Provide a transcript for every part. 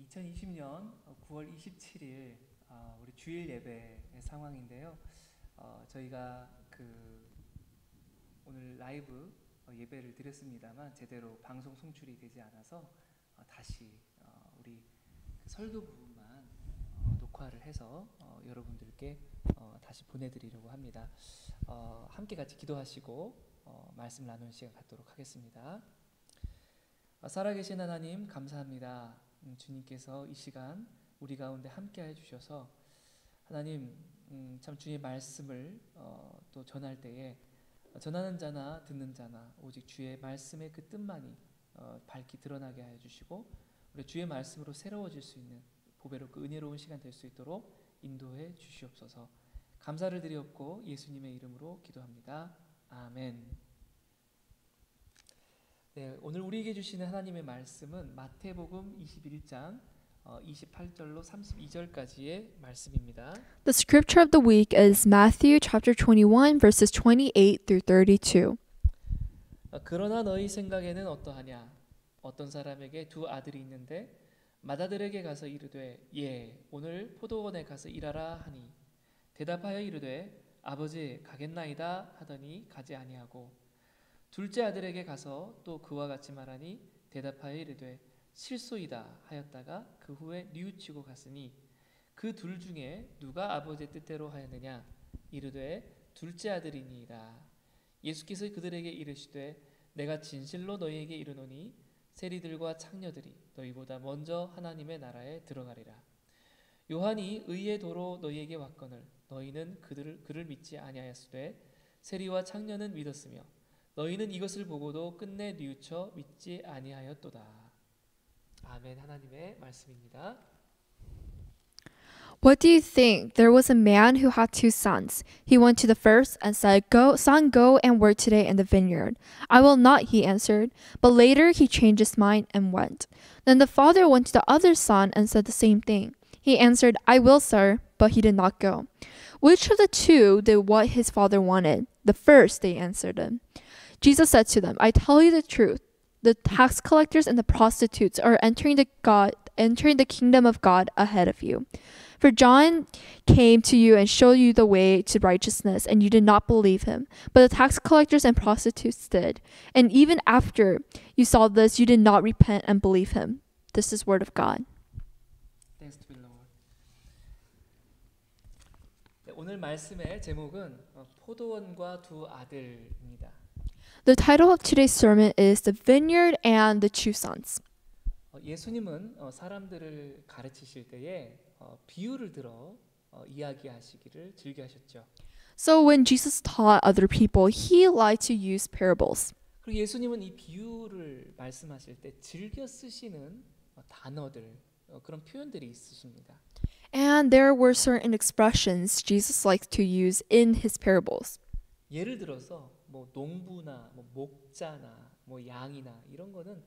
2020년 9월 27일 우리 주일 예배의 상황인데요. 저희가 오늘 라이브 예배를 드렸습니다만 제대로 방송 송출이 되지 않아서 다시 우리 설교 부분만 녹화를 해서 여러분들께 다시 보내드리려고 합니다. 함께 같이 기도하시고 말씀 나누는 시간 갖도록 하겠습니다. 살아계신 하나님 감사합니다. 주님께서 이 시간 우리 가운데 함께해 주셔서 하나님 참 주의 말씀을 또 전할 때에 전하는 자나 듣는 자나 오직 주의 말씀의 그 뜻만이 밝히 드러나게 하여 주시고 우리 주의 말씀으로 새로워질 수 있는 보배롭고 은혜로운 시간 될 수 있도록 인도해 주시옵소서. 감사를 드리옵고 예수님의 이름으로 기도합니다. 아멘. 네, 오늘 우리에게 주시는 하나님의 말씀은 마태복음 21장 28절로 32절까지의 말씀입니다. The scripture of the week is Matthew chapter 21 verses 28 through 32. 그러나 너희 생각에는 어떠하냐? 어떤 사람에게 두 아들이 있는데 맏아들에게 가서 이르되 예, 오늘 포도원에 가서 일하라 하니 대답하여 이르되 아버지 가겠나이다 하더니 가지 아니하고 둘째 아들에게 가서 또 그와 같이 말하니 대답하여 이르되 실소이다 하였다가 그 후에 뉘우치고 갔으니 그 둘 중에 누가 아버지의 뜻대로 하였느냐? 이르되 둘째 아들이니이다. 예수께서 그들에게 이르시되 내가 진실로 너희에게 이르노니 세리들과 창녀들이 너희보다 먼저 하나님의 나라에 들어가리라. 요한이 의의 도로 너희에게 왔거늘 너희는 그를 믿지 아니하였으되 세리와 창녀는 믿었으며 너희는 이것을 보고도 끝내 뉘우쳐 믿지 아니하였도다. 아멘. 하나님의 말씀입니다. What do you think? There was a man who had two sons. He went to the first and said, Son, go and work today in the vineyard. I will not, he answered. But later he changed his mind and went. Then the father went to the other son and said the same thing. He answered, I will, sir, but he did not go. Which of the two did what his father wanted? The first, they answered him. Jesus said to them, I tell you the truth. The tax collectors and the prostitutes are entering the kingdom of God ahead of you. For John came to you and showed you the way to righteousness, and you did not believe him. But the tax collectors and prostitutes did. And even after you saw this, you did not repent and believe him. This is word of God. Thanks to the Lord. 네, 오늘 말씀의 제목은 포도원과 두 아들입니다. The title of today's sermon is The Vineyard and the Two Sons. 예수님은 사람들을 가르치실 때에 비유를 들어 이야기하시기를 즐겨하셨죠. So when Jesus taught other people, he liked to use parables. 그리고 예수님은 이 비유를 말씀하실 때 즐겨 쓰시는 단어들, 그런 표현들이 있으십니다. And there were certain expressions Jesus liked to use in his parables. 예를 들어서 뭐 농부나 뭐 목자나 뭐 양이나 이런 거는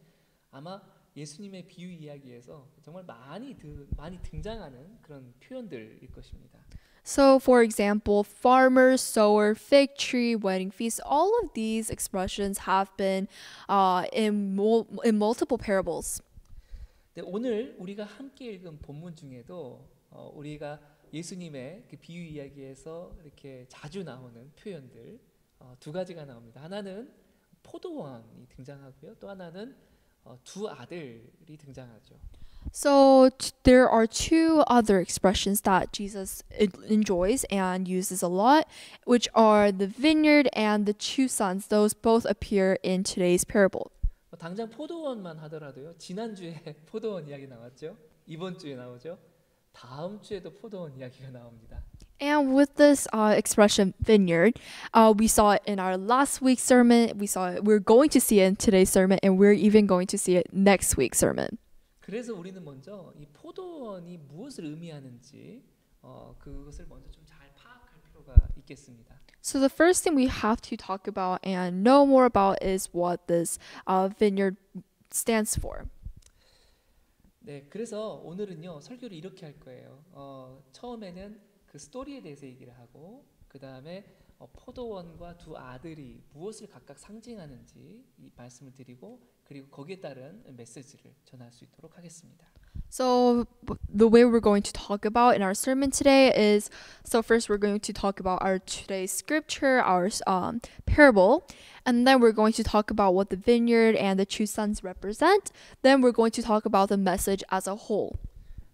아마 예수님의 비유 이야기에서 정말 많이 등장하는 그런 표현들일 것입니다. So, for example, farmer, sower, fig tree, wedding feast, all of these expressions have been in multiple parables. 네, 오늘 우리가 함께 읽은 본문 중에도 우리가 예수님의 그 비유 이야기에서 이렇게 자주 나오는 표현들 두 가지가 나옵니다. 하나는 포도원이 등장하고요. 또 하나는 두 아들이 등장하죠. So there are two other expressions that Jesus enjoys and uses a lot, which are the vineyard and the two sons. Those both appear in today's parable. 당장 포도원만 하더라도요. 지난주에 포도원 이야기 나왔죠. 이번 주에 나오죠. 다음 주에도 포도원 이야기가 나옵니다. And with this expression vineyard, we saw it in our last week's sermon. We're going to see it in today's sermon, and we're even going to see it next week's sermon. 그래서 우리는 먼저 이 포도원이 무엇을 의미하는지 그것을 먼저 좀 잘 파악할 필요가 있겠습니다. So the first thing we have to talk about and know more about is what this vineyard stands for. 네, 그래서 오늘은요 설교를 이렇게 할 거예요. 처음에는 그 스토리에 대해서 얘기를 하고 그 다음에 포도원과 두 아들이 무엇을 각각 상징하는지 이 말씀을 드리고 그리고 거기에 따른 메시지를 전할 수 있도록 하겠습니다. So, the way we're going to talk about in our sermon today is so first we're going to talk about our today's scripture, our parable, and then we're going to talk about what the vineyard and the two sons represent. Then we're going to talk about the message as a whole.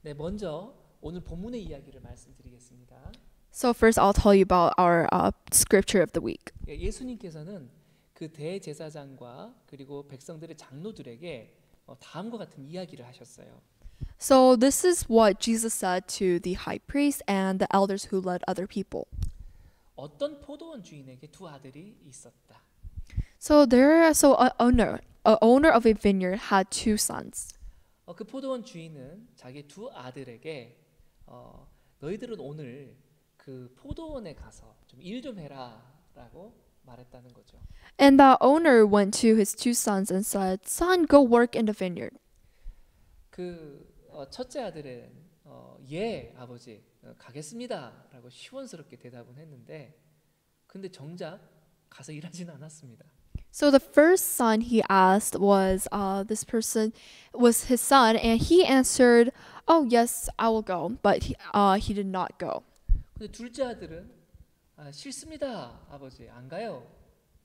네, 먼저 오늘 본문의 이야기를 말씀드리겠습니다. So, first I'll tell you about our scripture of the week. 예, 예수님께서는 그 대제사장과 그리고 백성들의 장로들에게 다음과 같은 이야기를 하셨어요. So, this is what Jesus said to the high priest and the elders who led other people. 어떤 포도원 주인에게 두 아들이 있었다. So, a owner of a vineyard had two sons. 그 포도원 주인은 자기 두 아들에게 너희들은 오늘 그 포도원에 가서 좀 일 좀 해라라고 말했다는 거죠. And the owner went to his two sons and said, "Son, go work in the vineyard." 그 첫째 아들은 예 아버지 가겠습니다라고 시원스럽게 대답은 했는데 근데 정작 가서 일하지는 않았습니다. So the first son he asked was this person was his son, and he answered, "Oh yes, I will go," but he did not go. 근데 둘째 아들은 싫습니다 아버지 안 가요.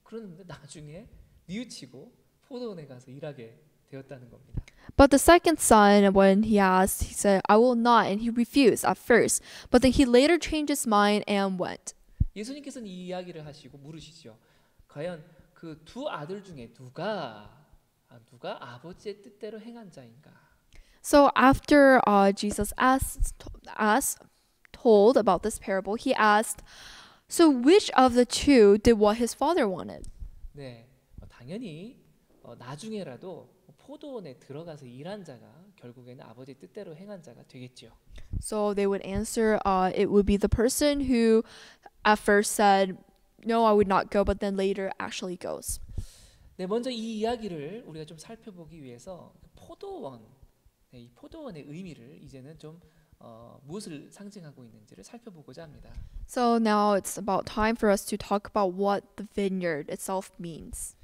그러는데 나중에 뉘우치고 포도원에 가서 일하게 되었다는 겁니다. But the second son, when he asked, he said, "I will not," and he refused at first. But then he later changed his mind and went. 예수님께서는 이 이야기를 하시고 물으시죠. 과연 그 두 아들 중에 누가 아버지의 뜻대로 행한 자인가? So after Jesus told about this parable, he asked, "So which of the two did what his father wanted?" 네, 당연히 나중에라도 포도원에 들어가서 일한 자가 결국에는 아버지 뜻대로 행한 자가 되겠죠. So they would answer, it would be the person who at first said, "No, I would not go," but then later actually goes. 네, 먼저 이 이야기를 우리가 좀 살펴보기 위해서 포도원, 이 포도원의 의미를 이제는 좀 무엇을 상징하고 있는지를 살펴보고자 합니다. So now it's about time for us to talk about what the vineyard itself means.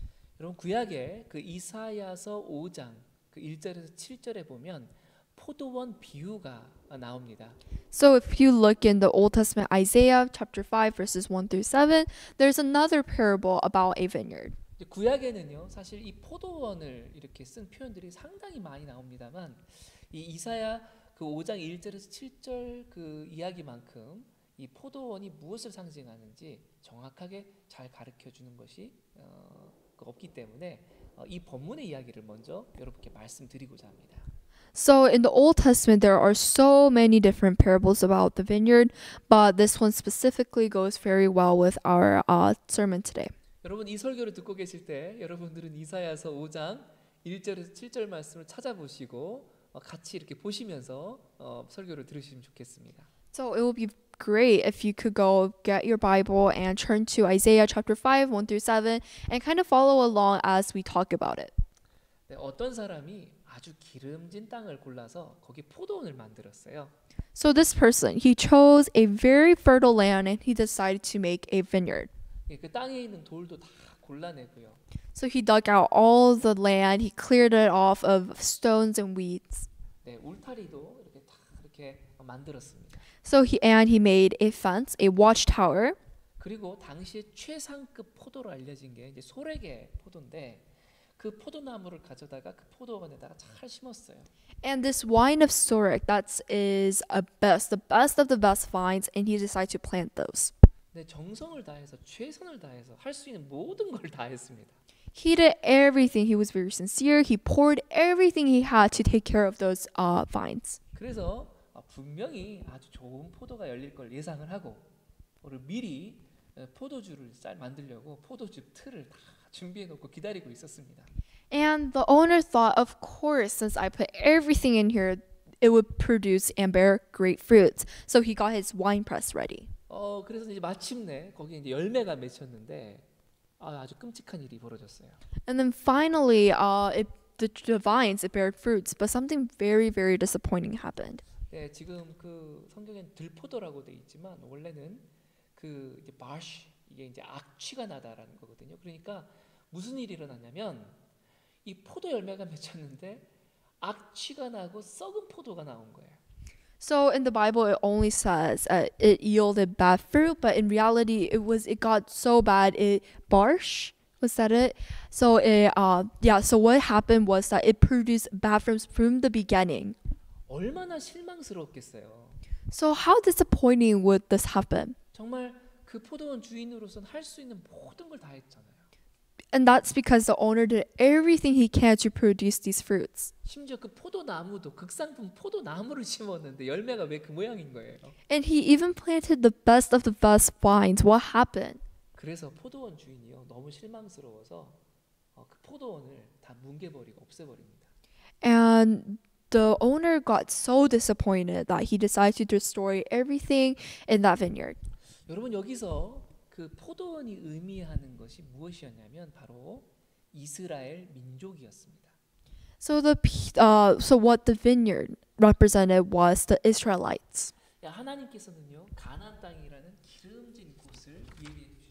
여러분 구약의 그 이사야서 5장 그 1절에서 7절에 보면 포도원 비유가 나옵니다. So if you look in the Old Testament Isaiah chapter 5 verses 1 through 7, there's another parable about a vineyard. 구약에는요 사실 이 포도원을 이렇게 쓴 표현들이 상당히 많이 나옵니다만 이 이사야 그 5장 1절에서 7절 그 이야기만큼 이 포도원이 무엇을 상징하는지 정확하게 잘 가르쳐 주는 것이 없기 때문에 이 본문의 이야기를 먼저 여러분께 말씀드리고자 합니다. So in the Old Testament, there are so many different parables about the vineyard, but this one specifically goes very well with our sermon today. 여러분 이 설교를 듣고 계실 때 여러분들은 이사야서 5장 1절에서 7절 말씀을 찾아보시고 같이 이렇게 보시면서 설교를 들으시면 좋겠습니다. So it would be great if you could go get your Bible and turn to Isaiah chapter 5, 1 through 7, and kind of follow along as we talk about it. 네, 어떤 사람이 아주 기름진 땅을 골라서 거기 포도원을 만들었어요. So this person, he chose a very fertile land and he decided to make a vineyard. 그 땅에 있는 돌도 다 골라내고요. So he dug out all the land, he cleared it off of stones and weeds. 네, 울타리도 이렇게 다 이렇게 만들었습니다. So he made a fence, a watchtower. 그리고 당시에 최상급 포도로 알려진 게 이제 소래계 포도인데 그 포도나무를 가져다가 그 포도원에다가 잘 심었어요. And this wine of Sorek, that is the best of the best vines, and he decided to plant those. 네, 정성을 다해서 최선을 다해서 할 수 있는 모든 걸 다 했습니다. He did everything. He was very sincere. He poured everything he had to take care of those vines. 그래서 분명히 아주 좋은 포도가 열릴 걸 예상을 하고 오늘 미리 포도주를 잘 만들려고 포도주 틀을 다 준비해 놓고 기다리고 있었습니다. And the owner thought, of course, since I put everything in here, it would produce and bear great fruits. So he got his wine press ready. 그래서 이제 마침내 거기에 이제 열매가 맺혔는데 아주 끔찍한 일이 벌어졌어요. And then finally, the vines it bared fruits, but something very, very disappointing happened. 네, 지금 그 성경엔 들포도라고 돼 있지만 원래는 그 이제 마쉬 이게 이제 악취가 나다라는 거거든요. 그러니까 무슨 일이 일어났냐면 이 포도 열매가 맺혔는데 악취가 나고 썩은 포도가 나온 거예요. So in the Bible, it only says it yielded bad fruit, but in reality, it got so bad it barsh. Was that it? So so what happened was that it produced bad fruits from the beginning. 얼마나 실망스러웠겠어요. So how disappointing would this have been? 정말 그 포도원 주인으로서는 할 수 있는 모든 걸 다 했잖아요. And that's because the owner did everything he can to produce these fruits. 심지어 그 포도나무도 극상품 포도나무를 심었는데 열매가 왜 그 모양인 거예요. And he even planted the best of the best vines. What happened? 그래서 포도원 주인이요 너무 실망스러워서 그 포도원을 다 뭉개버리고 없애버립니다. And the owner got so disappointed that he decided to destroy everything in that vineyard. 여러분 여기서 그 포도원이 의미하는 것이 무엇이었냐면 바로 이스라엘 민족이었습니다. So so what the vineyard represented was the Israelites. 하나님께서는요 가나안 땅이라는 기름진 곳을 예비해 주셨죠.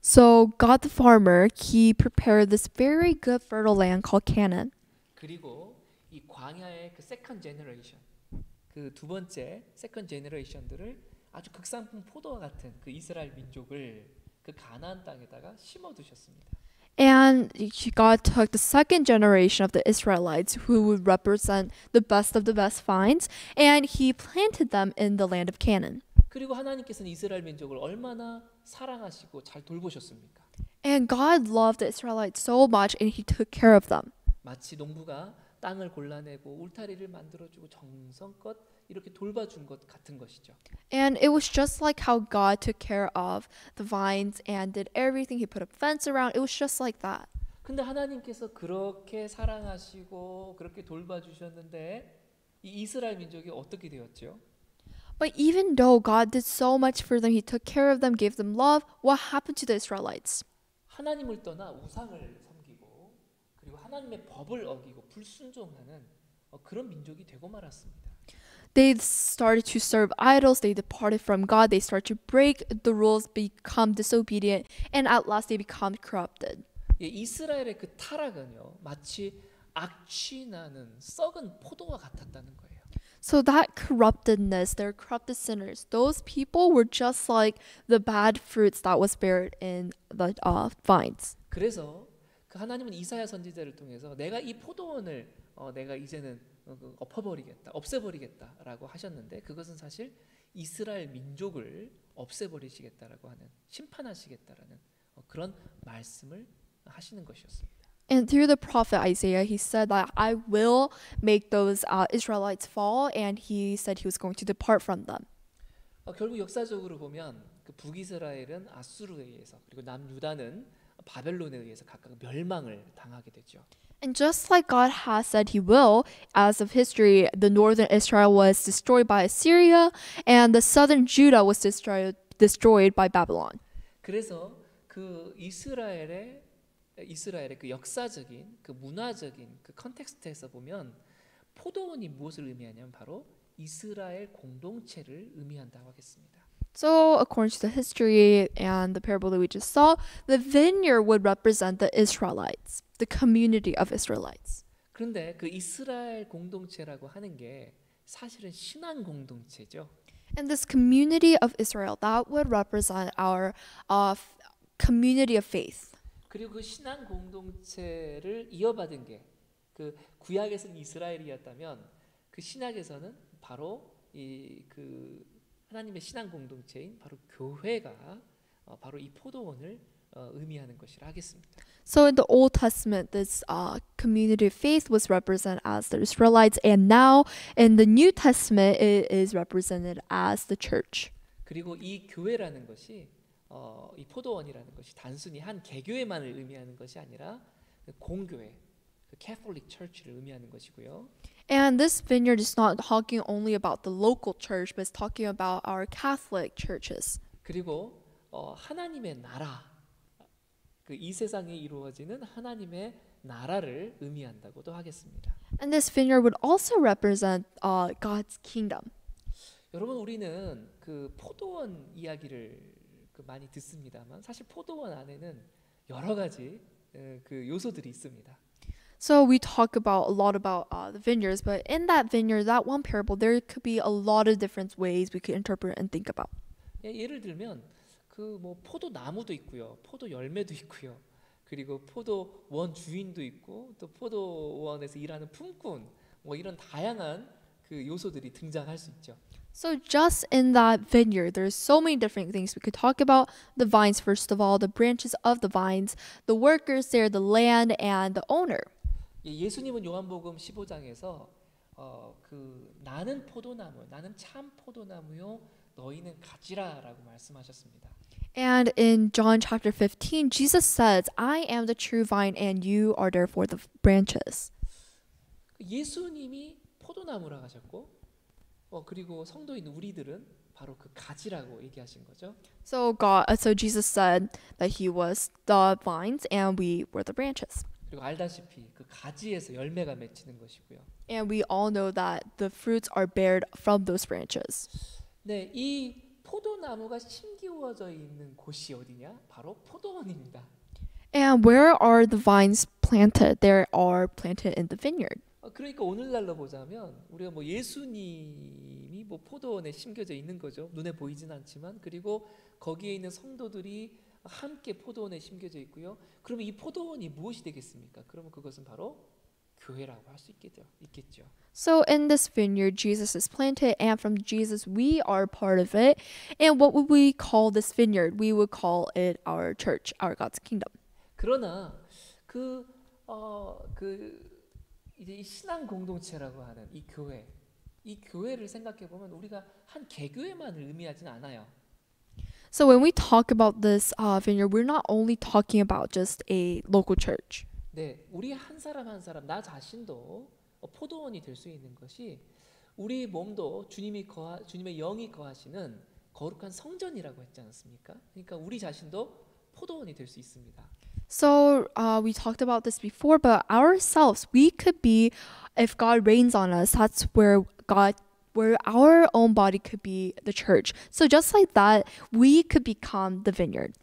So God the farmer, he prepared this very good fertile land called Canaan. 그리고 이 광야의 그 세컨드 제너레이션, 그 두 번째 세컨드 제너레이션들을 아주 극상품 포도와 같은 그 이스라엘 민족을 그 가나안 땅에다가 심어 두셨습니다. And God took the second generation of the Israelites who would represent the best of the best vines, and he planted them in the land of Canaan. 그리고 하나님께서는 이스라엘 민족을 얼마나 사랑하시고 잘 돌보셨습니까? And God loved the Israelites so much and he took care of them. 마치 농부가 땅을 골라내고 울타리를 만들어주고 정성껏 이렇게 돌봐준 것 같은 것이죠. And it was just like how God took care of the vines and did everything. He put a fence around. It was just like that. 근데 하나님께서 그렇게 사랑하시고 그렇게 돌봐주셨는데 이 이스라엘 민족이 어떻게 되었죠? But even though God did so much for them, he took care of them, gave them love, what happened to the Israelites? 하나님을 떠나 우상을 섬기고 그리고 하나님의 법을 어기고 불순종하는 그런 민족이 되고 말았습니다. They started to serve idols, they departed from God, they started to break the rules, become disobedient, and at last they become corrupted. 이스라엘의 그 타락은요 마치 악취 나는 썩은 포도와 같았다는 거예요. So that corruptedness, they're corrupted sinners. Those people were just like the bad fruits that was buried in the vines. 그래서 그 하나님은 이사야 선지자를 통해서 내가 이 포도원을 내가 이제는 엎어버리겠다, 없애버리겠다라고 하셨는데 그것은 사실 이스라엘 민족을 없애버리시겠다라고 하는 심판하시겠다라는 그런 말씀을 하시는 것이었습니다. And through the prophet Isaiah, he said that I will make those Israelites fall, and he said he was going to depart from them. 결국 역사적으로 보면 그 북이스라엘은 아수르에 의해서 그리고 남유다는 바벨론에 의해서 각각 멸망을 당하게 되죠. And just like God has said he will, as of history, the northern Israel was destroyed by Assyria, and the southern Judah was destroyed by Babylon. 그래서 그 이스라엘의 그 역사적인 그 문화적인 그 컨텍스트에서 보면 포도원이 무엇을 의미하냐면 바로 이스라엘 공동체를 의미한다고 하겠습니다. So, according to the history and the parable that we just saw, the vineyard would represent the Israelites, the community of Israelites. 그런데 그 이스라엘 공동체라고 하는 게 사실은 신앙 공동체죠. And this community of Israel, that would represent our community of faith. 그리고 그 신앙 공동체를 이어받은 게 그 구약에서는 이스라엘이었다면 그 신약에서는 바로 이 그 하나님의 신앙 공동체인 바로 교회가 바로 이 포도원을 의미하는 것이라 하겠습니다. So in the Old Testament, this community of faith was represented as the Israelites, and now in the New Testament, it is represented as the church. 그리고 이 교회라는 것이 이 포도원이라는 것이 단순히 한 개교회만을 의미하는 것이 아니라 공교회, 그 Catholic Church를 의미하는 것이고요. And this vineyard is not talking only about the local church, but it's talking about our Catholic churches. 그리고 하나님의 나라, 그 이 세상에 이루어지는 하나님의 나라를 의미한다고도 하겠습니다. And this vineyard would also represent God's kingdom. 여러분 우리는 그 포도원 이야기를 그 많이 듣습니다만 사실 포도원 안에는 여러 가지 그 요소들이 있습니다. So we talk about a lot about the vineyards, but in that vineyard, that one parable, there could be a lot of different ways we could interpret and think about. 예, 예를 들면 그 뭐 포도 나무도 있고요, 포도 열매도 있고요, 그리고 포도원 주인도 있고 또 포도원에서 일하는 품꾼, 뭐 이런 다양한 그 요소들이 등장할 수 있죠. So just in that vineyard, there's so many different things we could talk about. The vines, first of all, the branches of the vines, the workers there, the land, and the owner. 예, 예수님은 요한복음 15장에서 그 나는 포도나무, 나는 참 포도나무요, 너희는 가지라라고 말씀하셨습니다. And in John chapter 15, Jesus says, I am the true vine, and you are therefore the branches. 예수님이 포도나무라 하셨고, 그리고 성도인 우리들은 바로 그 가지라고 얘기하신 거죠. So Jesus said that he was the vines, and we were the branches. 그리고 알다시피 그 가지에서 열매가 맺히는 것이고요. And we all know that the fruits are bared from those branches. 네, 이 포도나무가 심기워져 있는 곳이 어디냐? 바로 포도원입니다. And where are the vines planted? They are planted in the vineyard. 그러니까 오늘날로 보자면 우리가 뭐 예수님이 뭐 포도원에 심겨져 있는 거죠. 눈에 보이진 않지만, 그리고 거기에 있는 성도들이 함께 포도원에 심겨져 있고요. 그러면 이 포도원이 무엇이 되겠습니까? 그러면 그것은 바로 교회라고 할 수 있겠죠. So in this vineyard, Jesus is planted, and from Jesus, we are part of it. And what would we call this vineyard? We would call it our church, our God's kingdom. 그러나 그 이제 이 신앙 공동체라고 하는 이 교회를 생각해 보면 우리가 한 개교회만을 의미하진 않아요. So when we talk about this vineyard, we're not only talking about just a local church. 네, 우리 한 사람 한 사람, 나 자신도 포도원이 될 수 있는 것이 우리 몸도 주님의 영이 거하시는 거룩한 성전이라고 했지 않습니까? 그러니까 우리 자신도 포도원이 될 수 있습니다. So we talked about this before, but ourselves, we could be, if God reigns on us, that's where our own body could be the church. So just like that, we could become the vineyard.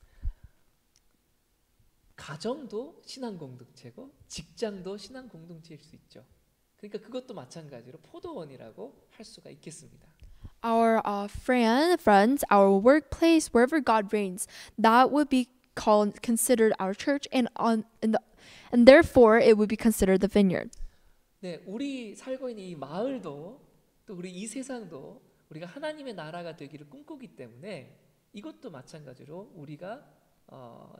가정도 신앙 공동체고 직장도 신앙 공동체일 수 있죠. 그러니까 그것도 마찬가지로 포도원이라고 할 수가 있겠습니다. Our friends, our workplace, wherever God reigns, that would be considered our church, and therefore it would be considered the vineyard. 네, 우리 살고 있는 이 마을도 또 우리 이 세상도 우리가 하나님의 나라가 되기를 꿈꾸기 때문에 이것도 마찬가지로 우리가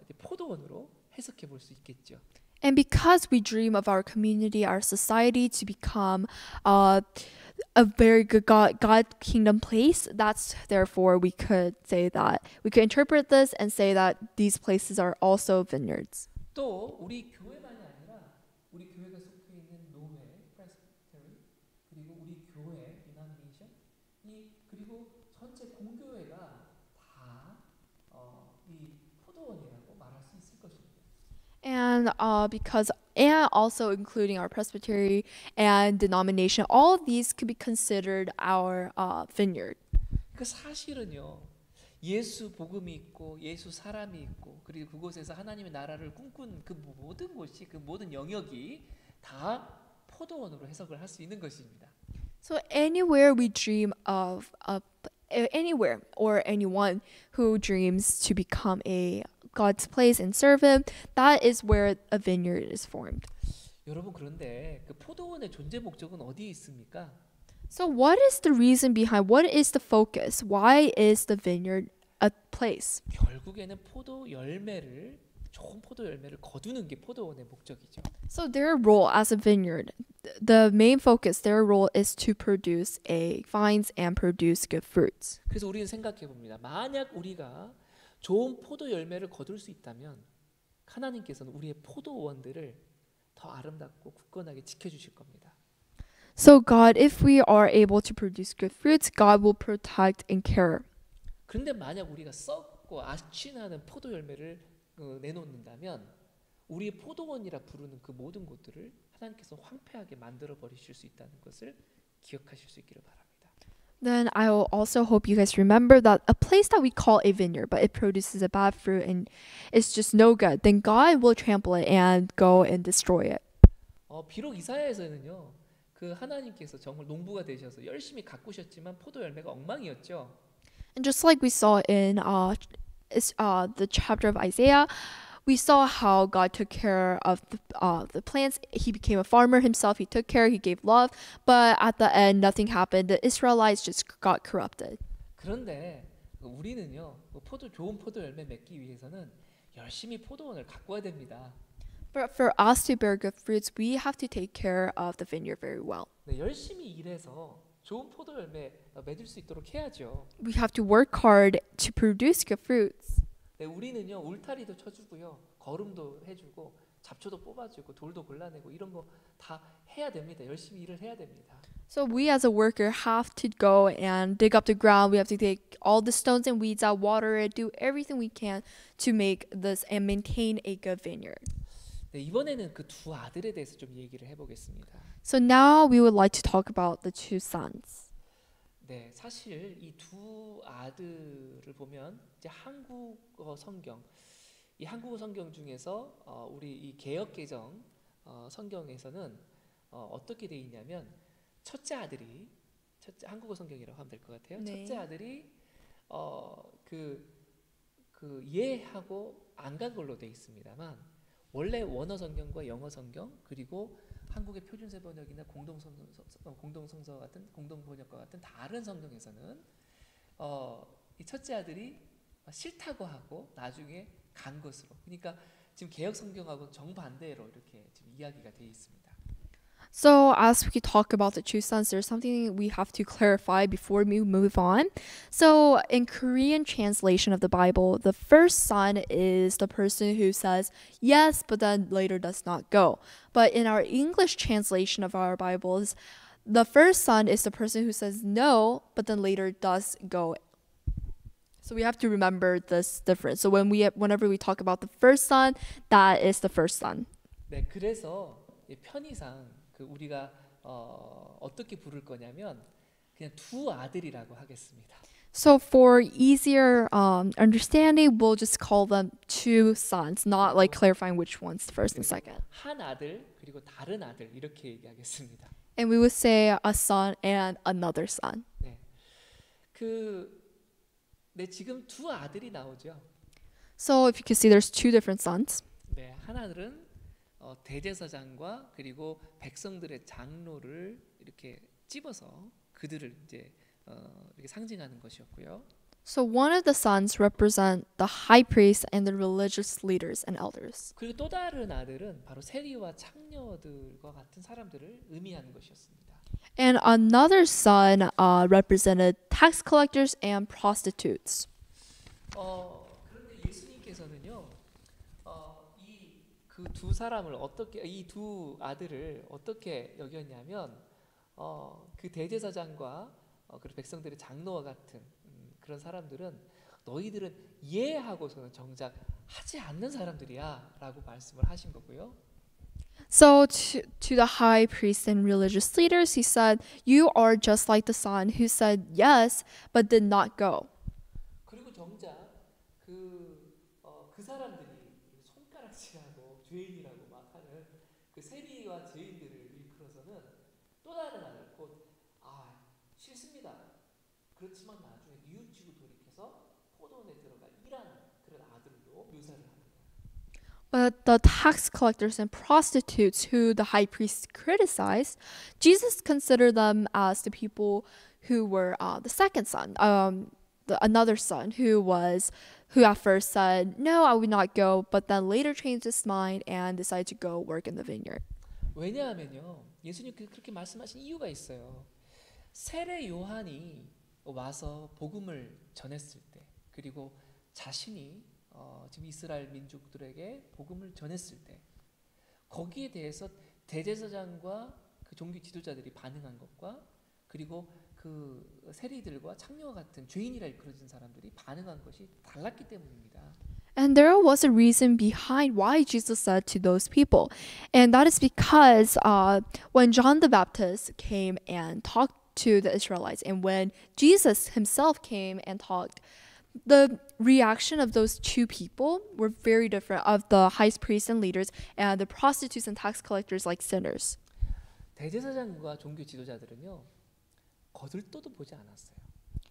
이제 포도원으로 해석해 볼 수 있겠죠. And because we dream of our community, our society to become a very good God kingdom place, that's therefore we could say that we could interpret this and say that these places are also vineyards. 또 우리 교회만이 아니라 우리 교회가 속해 있는 노회, 프레스비테리, 그리고 우리 교회, 디나미네이션, 그리고 전체 공교회가 다 이 포도원이라고 말할 수 있을 것입니다. And also including our presbytery and denomination, all of these could be considered our vineyard. 그 사실은요, 예수 복음이 있고 예수 사람이 있고 그리고 그곳에서 하나님의 나라를 꿈꾼 그 모든 곳이, 그 모든 영역이 다 포도원으로 해석을 할 수 있는 것입니다. So anywhere we dream of anywhere or anyone who dreams to become a God's place and serve Him, that is where a vineyard is formed. 여러분, 그런데 그 포도원의 존재 목적은 어디에 있습니까? So what is the reason behind? What is the focus? Why is the vineyard a place? 결국에는 좋은 포도 열매를 거두는 게 포도원의 목적이죠. So their role as a vineyard, the main focus, their role is to produce vines and produce good fruits. 그래서 우리는 생각해 봅니다. 만약 우리가 좋은 포도 열매를 거둘 수 있다면 하나님께서는 우리의 포도원들을 더 아름답고 굳건하게 지켜주실 겁니다. So God, if we are able to produce good fruits, God will protect and care. 그런데 만약 우리가 썩고 악취나는 포도 열매를 내놓는다면 우리의 포도원이라 부르는 그 모든 곳들을 하나님께서 황폐하게 만들어 버리실 수 있다는 것을 기억하실 수 있기를 바랍니다. Then I will also hope you guys remember that a place that we call a vineyard, but it produces a bad fruit and it's just no good, then God will trample it and go and destroy it. 비록 이사야에서는요, 그 하나님께서 정말 농부가 되셔서 열심히 가꾸셨지만 포도 열매가 엉망이었죠. And just like we saw in the chapter of Isaiah, we saw how God took care of the plants. He became a farmer himself. He took care. He gave love. But at the end, nothing happened. The Israelites just got corrupted. 그런데 우리는요, 좋은 포도 열매 맺기 위해서는 열심히 포도원을 가꿔야 됩니다. But for us to bear good fruits, we have to take care of the vineyard very well. 네, 열심히 일해서 좋은 포도 열매 맺을 수 있도록 해야죠. We have to work hard to produce good fruits. 네, 우리는요, 울타리도 쳐주고요, 거름도 해주고, 잡초도 뽑아주고, 돌도 골라내고 이런 거 다 해야 됩니다. 열심히 일을 해야 됩니다. So we as a worker have to go and dig up the ground. We have to take all the stones and weeds out, water it, do everything we can to make this and maintain a good vineyard. 네, 이번에는 그 두 아들에 대해서 좀 얘기를 해보겠습니다. So now we would like to talk about the two sons. 네, 사실 이 두 아들을 보면 이제 이 한국어 성경 중에서 우리 이 개역 개정 성경에서는 어떻게 돼 있냐면 첫째 한국어 성경이라고 하면 될 것 같아요. 네. 첫째 아들이 예하고 안 간 걸로 돼 있습니다만 원래 원어 성경과 영어 성경 그리고 한국의 표준세 번역이나 공동성서 같은 공동번역과 같은 다른 성경에서는 이 첫째 아들이 싫다고 하고 나중에 간 것으로, 그러니까 지금 개역 성경하고 정반대로 이렇게 지금 이야기가 되어 있습니다. So as we talk about the two sons, there's something we have to clarify before we move on. So in Korean translation of the Bible, the first son is the person who says yes, but then later does not go. But in our English translation of our Bibles, the first son is the person who says no, but then later does go. So we have to remember this difference. So whenever we talk about the first son, that is the first son. 네, 그래서 편의상 우리가 어떻게 부를 거냐면 그냥 두 아들이라고 하겠습니다. So for easier understanding, we'll just call them two sons, not like clarifying which one's the first and second. 한 아들 그리고 다른 아들 이렇게 얘기하겠습니다. And we would say a son and another son. 네, 지금 두 아들이 나오죠. So if you can see, there's two different sons. 네, 하나들은 대제사장과 그리고 백성들의 장로를 이렇게 찝어서 그들을 이제 이렇게 상징하는 것이었고요. So one of the sons represent the high priest and the religious leaders and elders. 그리고 또 다른 아들은 바로 세리와 창녀들과 같은 사람들을 의미하는 것이었습니다. And another son represented tax collectors and prostitutes. 그런데 예수님께서는요, 이 두 아들을 어떻게 여겼냐면 그 대제사장과 그리고 백성들의 장로와 같은 그런 사람들은 너희들은 예하고서는 정작 하지 않는 사람들이야라고 말씀을 하신 거고요. So to the high priests and religious leaders, he said, "You are just like the son who said yes, but did not go." 그리고 정작 그 사람들이 손가락질하고 죄인이라고 막 하는 그 세리와 죄인들을 일컬어서는 또 다른 아들 싫습니다. 그렇지만 나중에 뉘우치고 돌이켜서 포도원에 들어가 일하는 그런 아들로 묘사를 합니다. But the tax collectors and prostitutes who the high priests criticized, Jesus considered them as the people who were the second son, another son who at first said, "No, I would not go," but then later changed his mind and decided to go work in the vineyard. 왜냐하면요, 예수님께서 그렇게 말씀하신 이유가 있어요. 세례 요한이 와서 복음을 전했을 때, 그리고 자신이 지금 이스라엘 민족들에게 복음을 전했을 때, 거기에 대해서 대제사장과 그 종교 지도자들이 반응한 것과 그리고 그 세리들과 창녀와 같은 죄인이라 일컬어진 사람들이 반응한 것이 달랐기 때문입니다. And there was a reason behind why Jesus said to those people, and that is because when John the Baptist came and talked to the Israelites, and when Jesus himself came and talked, The reaction of those two people were very different of the high priests and leaders and the prostitutes and tax collectors like sinners. 대제사장과 종교 지도자들은요 거들떠도 보지 않았어요.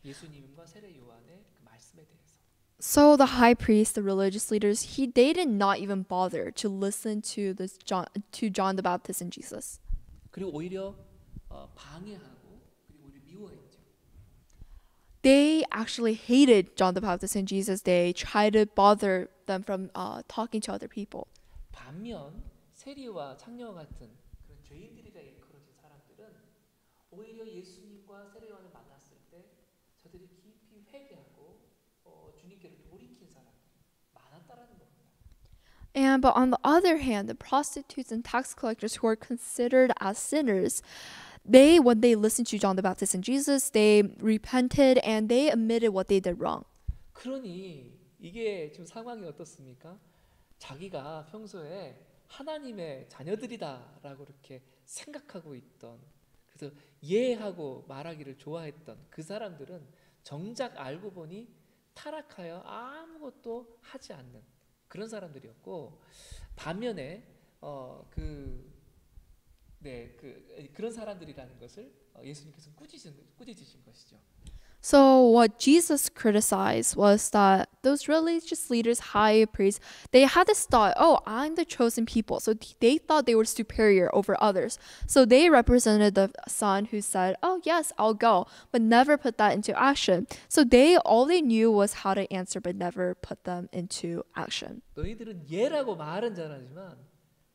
예수님과 세례 요한의 그 말씀에 대해서. So the high priests, the religious leaders, they did not even bother to listen to John the Baptist and Jesus. 그리고 오히려 방해하고 그리고 오히려 미워했죠. They actually hated John the Baptist and Jesus. They tried to bother them from talking to other people. 반면 세리와 창녀 같은 그런 죄인들이라 일컬어진 사람들은 오히려 예수님과 세례 요한을 만났을 때 저들이 깊이 회개하고 주님께로 돌이킨 사람들이 많았다라는 겁니다. But on the other hand, the prostitutes and tax collectors who are considered as sinners, when they listened to John the Baptist and Jesus, they repented and they admitted what they did wrong. 그러니 이게 지금 상황이 어떻습니까? 자기가 평소에 하나님의 자녀들이다라고 이렇게 생각하고 있던 그래서 예하고 말하기를 좋아했던 그 사람들은 정작 알고 보니 타락하여 아무것도 하지 않는 그런 사람들이었고 반면에 그런 사람들이라는 것을 예수님께서 꾸짖으신 것이죠. So what Jesus criticized was that those religious leaders, high priests, they had this thought, oh, I'm the chosen people. So they thought they were superior over others. So they represented the son who said, oh, yes, I'll go, but never put that into action. So all they knew was how to answer, but never put them into action. 너희들은 예라고 말은 잘하지만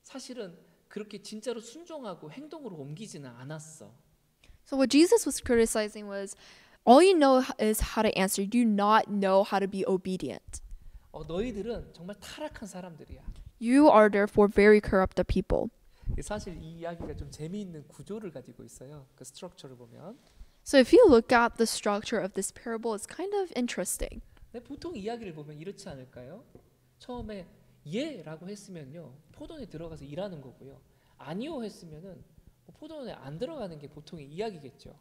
사실은 그렇게 진짜로 순종하고 행동으로 옮기지는 않았어. So what Jesus was criticizing was, all you know is how to answer. You do not know how to be obedient. 너희들은 정말 타락한 사람들이야. You are therefore very corrupted people. 사실 이 이야기가 좀 재미있는 구조를 가지고 있어요. 그 스트럭처를 보면. So if you look at the structure of this parable, it's kind of interesting. 보통 이야기를 보면 이렇지 않을까요? 처음에 예라고 했으면요 포도원에 들어가서 일하는 거고요. 아니요 했으면은 포도원에 안 들어가는 게 보통의 이야기겠죠.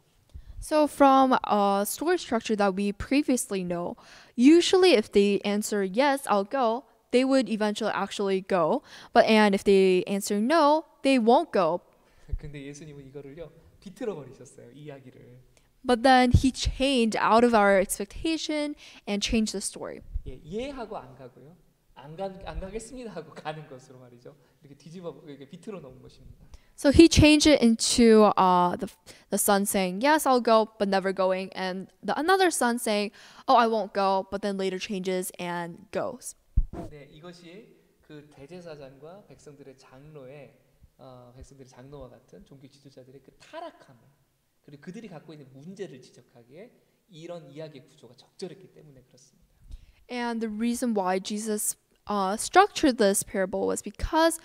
So from a story structure that we previously know, usually if they answer yes, I'll go, they would eventually actually go. And if they answer no, they won't go. 근데 예수님은 이거를요 비틀어 버리셨어요. 이야기를. But then he changed out of our expectation and changed the story. 예하고 안 가고요. 안 가겠습니다 하고 가는 것으로 말이죠. 이렇게 이렇게 비틀어 놓은 것입니다. So he changed it into the son saying, yes, I'll go, but never going. And another son saying, oh, I won't go, but then later changes and goes. 네, 이것이 그 대제사장과 백성들의 장로와 같은 종교 지도자들의 그 타락함을 그리고 그들이 갖고 있는 문제를 지적하기에 이런 이야기의 구조가 적절했기 때문에 그렇습니다. And the reason why Jesus structured this parable was because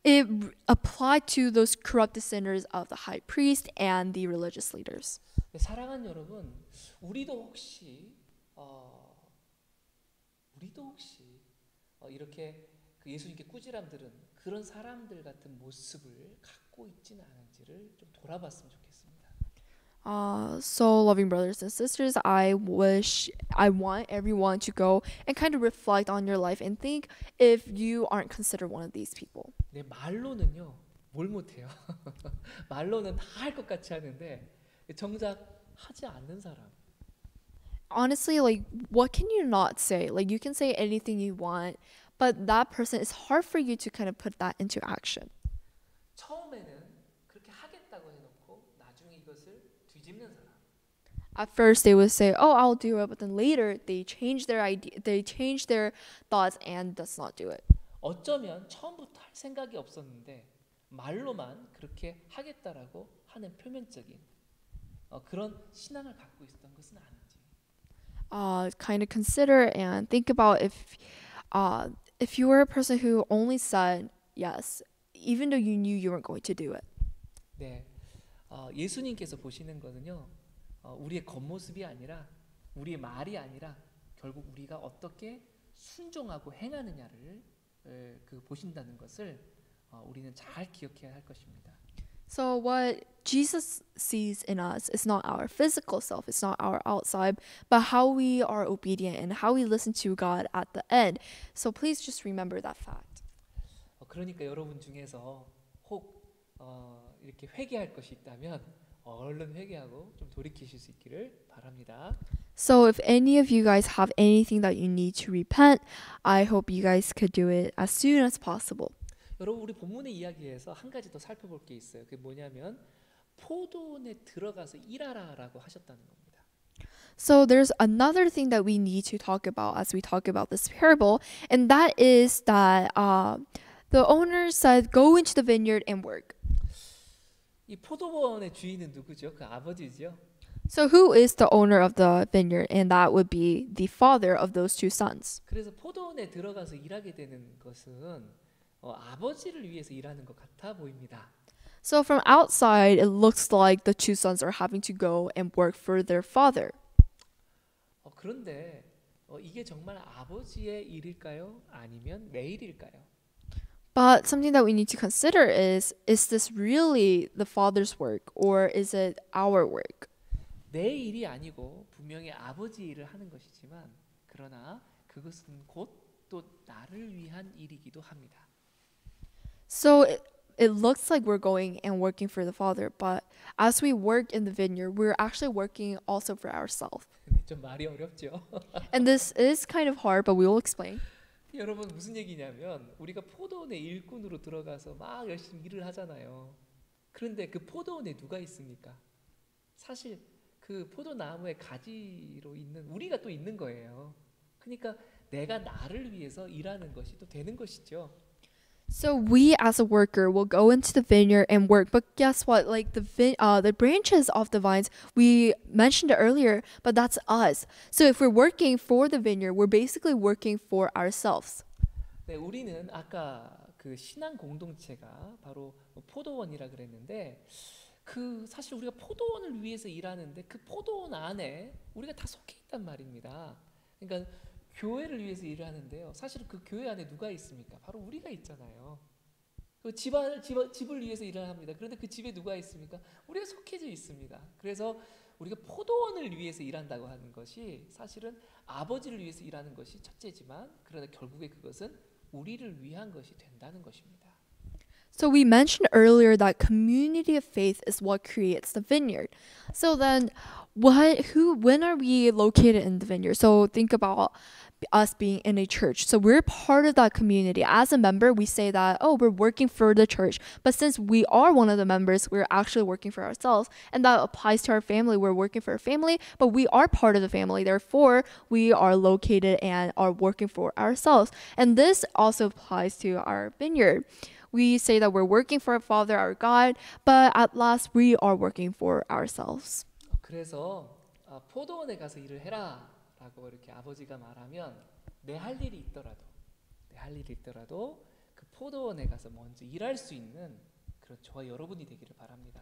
it applied to those corrupted sinners of the high priest and the religious leaders. 네, 사랑하는 여러분, 우리도 혹시 이렇게 그 예수님께 꾸지람들은 그런 사람들 같은 모습을 갖고 있지는 않은지를 좀 돌아봤으면 좋겠습니다. So loving brothers and sisters, I want everyone to go and kind of reflect on your life and think if you aren't considered one of these people. 네, 말로는요 뭘 못해요. 말로는 다 할 것 같이 하는데 정작 하지 않는 사람. Honestly, like what can you not say? Like you can say anything you want, but that person is hard for you to kind of put that into action. 처음에는 그렇게 하겠다고 해놓고 나중에 이것을 뒤집는 사람. At first, they would say, "Oh, I'll do it," but then later they change their idea, they change their thoughts and does not do it. 어쩌면 처음부터 할 생각이 없었는데 말로만 그렇게 하겠다라고 하는 표면적인 그런 신앙을 갖고 있었던 것은 아닌지. Kind of consider and think about if you were a person who only said yes, even though you knew you weren't going to do it. 네, 예수님께서 보시는 것은요, 우리의 겉모습이 아니라 우리의 말이 아니라 결국 우리가 어떻게 순종하고 행하느냐를 보신다는 것을 우리는 잘 기억해야 할 것입니다. So what Jesus sees in us is not our physical self, it's not our outside, but how we are obedient and how we listen to God at the end. So please just remember that fact. 그러니까 여러분 중에서 혹 이렇게 회개할 것이 있다면 얼른 회개하고 좀 돌이키실 수 있기를 바랍니다. So if any of you guys have anything that you need to repent, I hope you guys could do it as soon as possible. 여러분 우리 본문의 이야기에서 한 가지 더 살펴볼 게 있어요. 그게 뭐냐면 포도원에 들어가서 일하라라고 하셨다는 겁니다. So there's another thing that we need to talk about as we talk about this parable, and that is that the owner said, "Go into the vineyard and work." 이 포도원의 주인은 누구죠? 그 아버지죠. So who is the owner of the vineyard? And that would be the father of those two sons. 그래서 포도원에 들어가서 일하게 되는 것은 아버지를 위해서 일하는 것 같아 보입니다. So from outside, it looks like the two sons are having to go and work for their father. 그런데 이게 정말 아버지의 일일까요? 아니면 내 일일까요? But something that we need to consider is this really the father's work or is it our work? 내 일이 아니고 분명히 아버지 일을 하는 것이지만 그러나 그것은 곧 또 나를 위한 일이기도 합니다. So it looks like we're going and working for the father, but as we work in the vineyard, we're actually working also for ourselves. 좀 말이 어렵죠. And this is kind of hard, but we will explain. 여러분 무슨 얘기냐면 우리가 포도원의 일꾼으로 들어가서 막 열심히 일을 하잖아요. 그런데 그 포도원에 누가 있습니까? 사실 그 포도나무의 가지로 있는 우리가 또 있는 거예요. 그러니까 내가 나를 위해서 일하는 것이 또 되는 것이죠. So we as a worker will go into the vineyard and work, but guess what? Like the branches of the vines we mentioned it earlier, but that's us. So if we're working for the vineyard, we're basically working for ourselves. 네, 우리는 아까 그 신앙 공동체가 바로 포도원이라 그랬는데 그 사실 우리가 포도원을 위해서 일하는데 그 포도원 안에 우리가 다 속해 있단 말입니다. 그러니까 교회를 위해서 일을 하는데요. 사실 그 교회 안에 누가 있습니까? 바로 우리가 있잖아요. 그 집을 위해서 일을 합니다. 그런데 그 집에 누가 있습니까? 우리가 속해져 있습니다. 그래서 우리가 포도원을 위해서 일한다고 하는 것이 사실은 아버지를 위해서 일하는 것이 첫째지만 그러나 결국에 그것은 우리를 위한 것이 된다는 것입니다. So we mentioned earlier that community of faith is what creates the vineyard. So then when are we located in the vineyard? So think about us being in a church. So we're part of that community. As a member, we say that, oh, we're working for the church. But since we are one of the members, we're actually working for ourselves. And that applies to our family. We're working for our family, but we are part of the family. Therefore, we are located and are working for ourselves. And this also applies to our vineyard. We say that we're working for our Father, our God, but at last we are working for ourselves. 그래서 포도원에 가서 일을 해라라고 이렇게 아버지가 말하면 내 할 일이 있더라도 그 포도원에 가서 먼저 일할 수 있는 그런 저와 여러분이 되기를 바랍니다.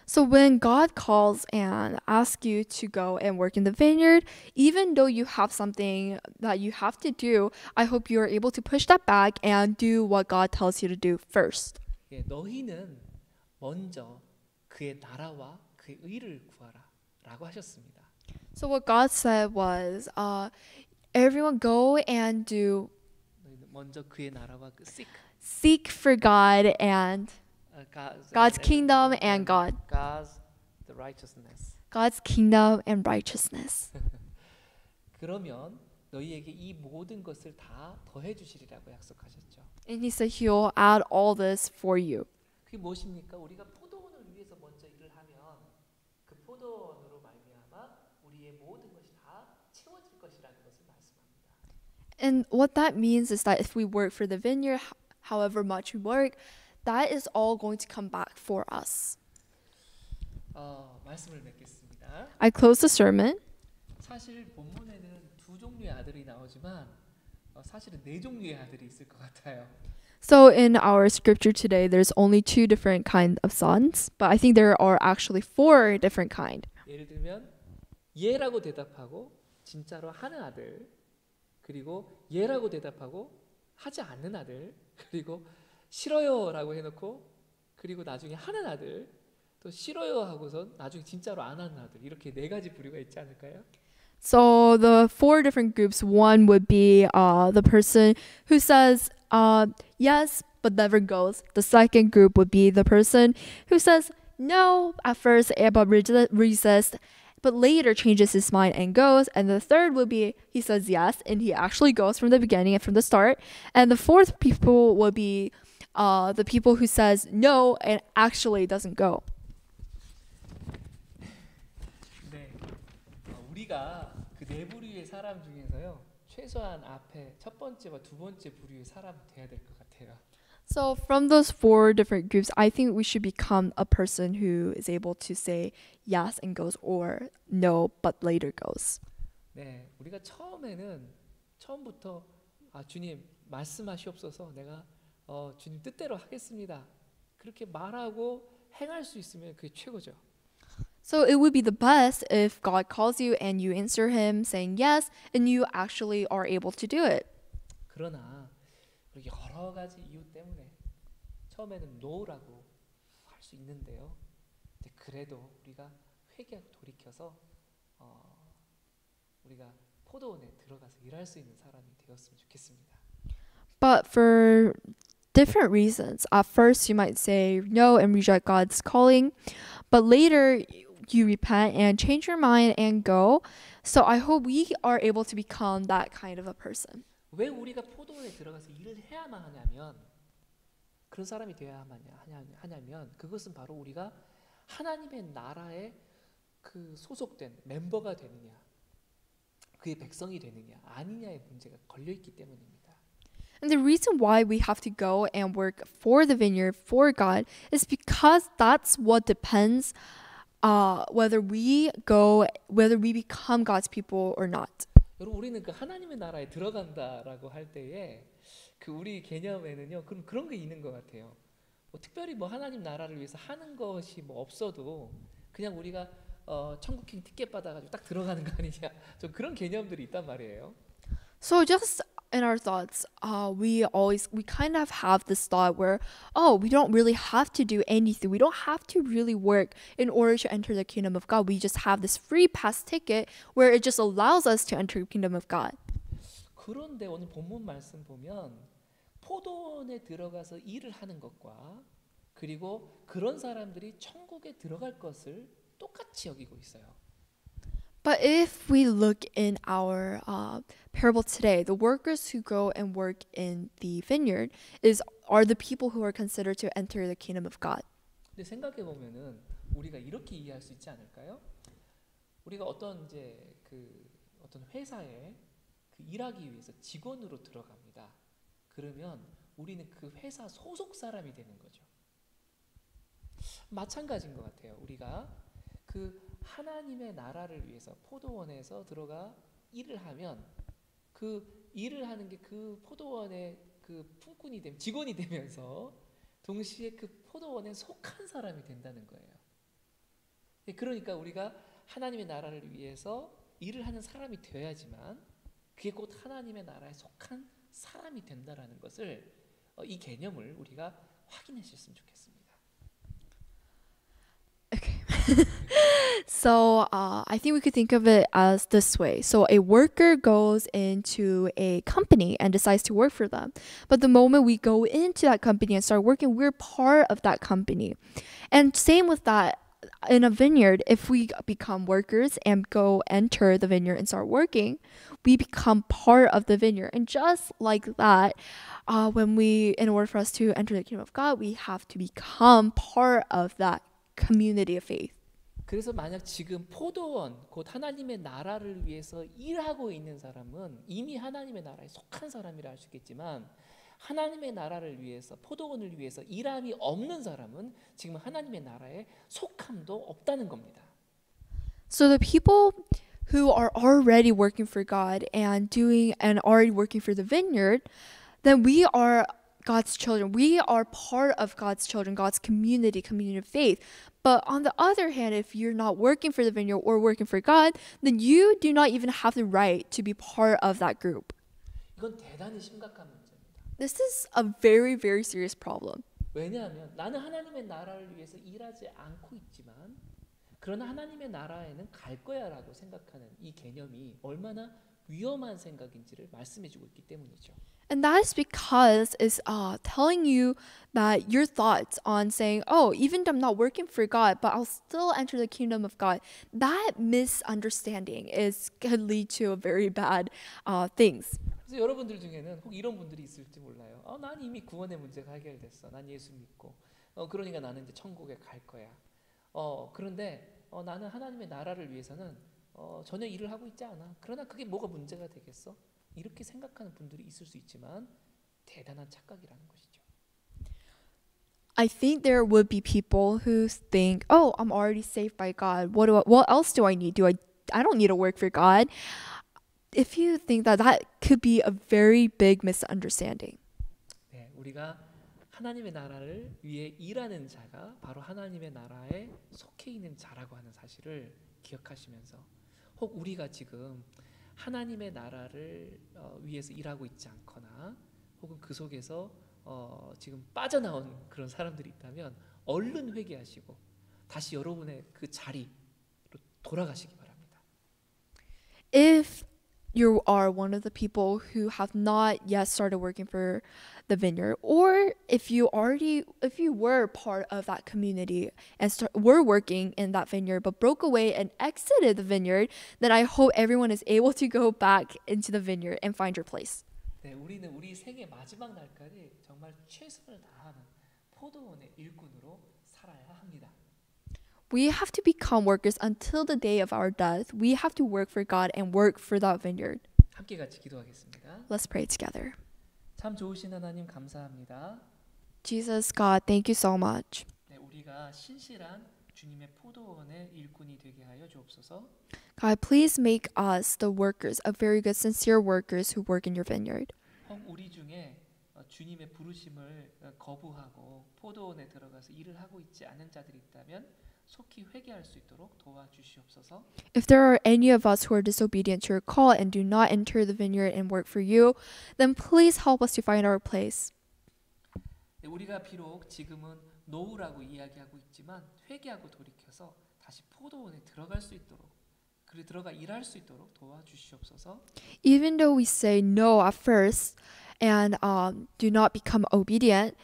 So when God calls and asks you to go and work in the vineyard, even though you have something that you have to do, I hope you are able to push that back and do what God tells you to do first. 예, 너희는 먼저 그의 나라와 그의 의를 구하라라고 하셨습니다. So what God said was, everyone go and do 너희는 먼저 그의 나라와 그 seek for God and God's kingdom and the righteousness. God's kingdom and righteousness. 그러면 너희에게 이 모든 것을 다 더해 주시리라고 약속하셨죠. And he said he'll add all this for you. 그게 무엇입니까? 우리가 포도원을 위해서 먼저 일을 하면 그 포도원으로 말미암아 우리의 모든 것이 다 채워질 것이라는 것을 말씀합니다. And what that means is that if we work for the vineyard, however much we work, that is all going to come back for us. 말씀을 맺겠습니다. I close the sermon. 사실 본문에는 두 종류의 아들이 나오지만 사실은 네 종류의 아들이 있을 것 같아요. So in our scripture today, there's only two different kind of sons, but I think there are actually four different kind. 예를 들면 예라고 대답하고 진짜로 하는 아들, 그리고 예라고 대답하고 하지 않는 아들, 그리고 싫어요라고 해놓고 그리고 나중에 하는 아들, 또 싫어요 하고선 나중에 진짜로 안 하는 아들, 이렇게 네 가지 부류가 있지 않을까요? So the four different groups, one would be the person who says yes but never goes. The second group would be the person who says no at first but resist, but later changes his mind and goes. And the third would be he says yes and he actually goes from the beginning and from the start. And the fourth people would be the people who says no and actually doesn't go. 네, 우리가 그 네 부류의 사람 중에서요, 최소한 앞에 첫 번째와 두 번째 부류의 사람 돼야 될 것 같아요. So from those four different groups, I think we should become a person who is able to say yes and goes or no but later goes. 네, 우리가 처음부터 주님 말씀하시옵소서, 내가 주님 뜻대로 하겠습니다, 그렇게 말하고 행할 수 있으면 그게 최고죠. So it would be the best if God calls you and you answer him saying yes and you actually are able to do it. 그러나 여러 가지 이유 때문에 처음에는 no라고 할 수 있는데요. 근데 그래도 우리가 회개하고 돌이켜서 우리가 포도원에 들어가서 일할 수 있는 사람이 되었으면 좋겠습니다. But for different reasons, at first you might say no and reject God's calling, but later you repent and change your mind and go. So I hope we are able to become that kind of a person. 왜 우리가 포도원에 들어가서 일을 해야만 하냐면, 그런 사람이 되어야만 하냐면, 그것은 바로 우리가 하나님의 나라에 그 소속된 멤버가 되느냐, 그의 백성이 되느냐 아니냐의 문제가 걸려 있기 때문입니다. And the reason why we have to go and work for the vineyard for God is because that's what depends whether we become God's people or not. 여러분, 우리는 그 하나님의 나라에 들어간다라고 할 때에 그 우리 개념에는요, 그런 게 있는 것 같아요. 특별히 하나님 나라를 위해서 하는 것이 없어도 그냥 우리가 천국행 티켓 받아가지고 딱 들어가는 거 아니냐, 좀 그런 개념들이 있단 말이에요. So just in our thoughts, we kind of have this thought where, we don't really have to do anything. We don't have to really work in order to enter the kingdom of God. We just have this free pass ticket where it just allows us to enter the kingdom of God. 그런데 오늘 본문 말씀 보면 포도원에 들어가서 일을 하는 것과 그리고 그런 사람들이 천국에 들어갈 것을 똑같이 여기고 있어요. But if we look in our parable today, the workers who go and work in the vineyard are the people who are considered to enter the kingdom of God. 근데 생각해 보면은 우리가 이렇게 이해할 수 있지 않을까요? 우리가 어떤 회사에 일하기 위해서 직원으로 들어갑니다. 그러면 우리는 그 회사 소속 사람이 되는 거죠. 마찬가지인 것 같아요. 우리가 그 하나님의 나라를 위해서 포도원에서 들어가 일을 하면 그 일을 하는 게 그 포도원의 그 품꾼이 되면 직원이 되면서 동시에 그 포도원에 속한 사람이 된다는 거예요. 그러니까 우리가 하나님의 나라를 위해서 일을 하는 사람이 되어야지만 그게 곧 하나님의 나라에 속한 사람이 된다라는 것을 이 개념을 우리가 확인하셨으면 좋겠습니다. Okay. So I think we could think of it as this way. So a worker goes into a company and decides to work for them. But the moment we go into that company and start working, we're part of that company. And same with that in a vineyard, if we become workers and go enter the vineyard and start working, we become part of the vineyard. And just like that, in order for us to enter the kingdom of God, we have to become part of that community of faith. 그래서 만약 지금 포도원, 곧 하나님의 나라를 위해서 일하고 있는 사람은 이미 하나님의 나라에 속한 사람이라 할 수 있겠지만 하나님의 나라를 위해서, 포도원을 위해서 일함이 없는 사람은 지금 하나님의 나라에 속함도 없다는 겁니다. So the people who are already working for God and already working for the vineyard, then we are God's children. We are part of God's children, God's community of faith. But on the other hand, if you're not working for the vineyard or working for God, then you do not even have the right to be part of that group. 이건 대단히 심각한 문제입니다. This is a very, very serious problem. 왜냐하면 나는 하나님의 나라를 위해서 일하지 않고 있지만 그러나 하나님의 나라에는 갈 거야라고 생각하는 이 개념이 얼마나 위험한 생각인지를 말씀해주고 있기 때문이죠. And that is because it's telling you that your thoughts on saying, oh, even though I'm not working for God, but I'll still enter the kingdom of God, that misunderstanding could lead to a very bad things. 그래서 여러분들 중에는 혹 이런 분들이 있을지 몰라요. 난 이미 구원의 문제가 해결됐어. 난 예수 믿고. 그러니까 나는 이제 천국에 갈 거야. 그런데 나는 하나님의 나라를 위해서는 전혀 일을 하고 있지 않아. 그러나 그게 뭐가 문제가 되겠어? 이렇게 생각하는 분들이 있을 수 있지만 대단한 착각이라는 것이죠. I think there would be people who think, "Oh, I'm already saved by God. What else do I need? I don't need to work for God." If you think that, that could be a very big misunderstanding. 네, 우리가 하나님의 나라를 위해 일하는 자가 바로 하나님의 나라에 속해 있는 자라고 하는 사실을 기억하시면서 혹 우리가 지금 하나님의 나라를 위해서 일하고 있지 않거나 혹은 그 속에서 지금 빠져나온 그런 사람들이 있다면 얼른 회개하시고 다시 여러분의 그 자리로 돌아가시기 바랍니다. If you are one of the people who have not yet started working for the vineyard, or if you were part of that community and were working in that vineyard but broke away and exited the vineyard, then I hope everyone is able to go back into the vineyard and find your place. 네, 우리는 우리 생애 마지막 날까지 정말 최선을 다하는 포도원의 일꾼으로 살아야 합니다. We have to become workers until the day of our death. We have to work for God and work for that vineyard. 함께 같이 기도하겠습니다. Let's pray together. 참 좋으신 하나님 감사합니다. Jesus, God, thank you so much. 네, 우리가 신실한 주님의 포도원의 일꾼이 되게 하여 주옵소서. God, please make us the workers, of very good, sincere workers who work in your vineyard. 혹 우리 중에 주님의 부르심을 거부하고 포도원에 들어가서 일을 하고 있지 않은 자들이 있다면 속히 회개할 수 있도록 도와주시옵소서. If there are any of us who are disobedient to your call and do not enter the vineyard and work for you, then please help us to find our place. 네, 우리가 비록 지금은 노후라고 이야기하고 있지만 회개하고 돌이켜서 다시 포도원에 들어갈 수 있도록 그리고 들어가 일할 수 있도록 도와주시옵소서. Even though we say no at first and do not become obedient,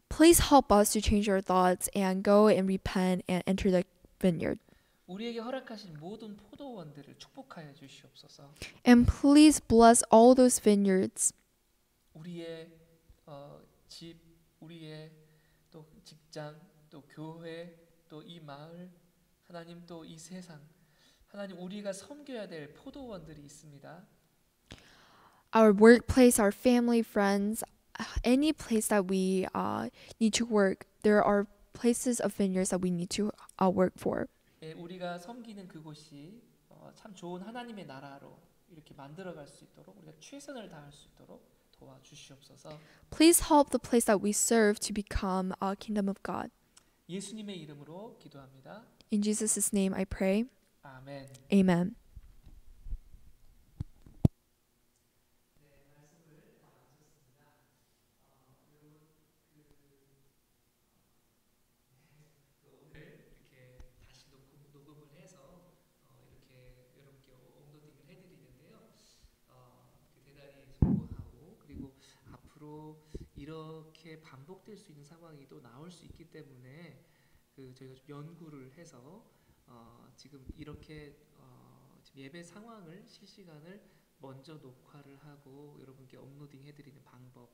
please help us to change our thoughts and go and repent and enter the vineyard. 우리에게 허락하신 모든 포도원들을 축복하여 주시옵소서. And please bless all those vineyards. 우리의 집, 우리의 또 직장, 또 교회, 또 이 마을, 하나님 또 이 세상, 하나님 우리가 섬겨야 될 포도원들이 있습니다. Our workplace, our family, friends, any place that we need to work, there are places of vineyards that we need to work for. 예, 우리가 섬기는 그곳이 참 좋은 하나님의 나라로 이렇게 만들어갈 수 있도록 우리가 최선을 다할 수 있도록 도와주시옵소서. Please help the place that we serve to become a kingdom of God. 예수님의 이름으로 기도합니다. In Jesus' name I pray. 아멘. Amen. 이렇게 다시 녹음을 해서 이렇게 여러분께 업로딩을 해드리는데요. 대단히 수고하고 그리고 앞으로 이렇게 반복될 수 있는 상황이 또 나올 수 있기 때문에 저희가 좀 연구를 해서 지금 이렇게 지금 예배 상황을 실시간을 먼저 녹화를 하고 여러분께 업로딩 해드리는 방법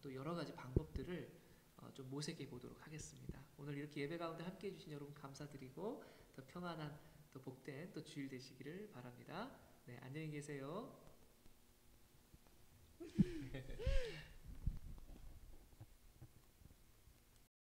또 여러 가지 방법들을 좀 모색해 보도록 하겠습니다. 오늘 이렇게 예배 가운데 함께 해주신 여러분 감사드리고 더 평안한 더 복된 또 주일 되시기를 바랍니다. 네, 안녕히 계세요.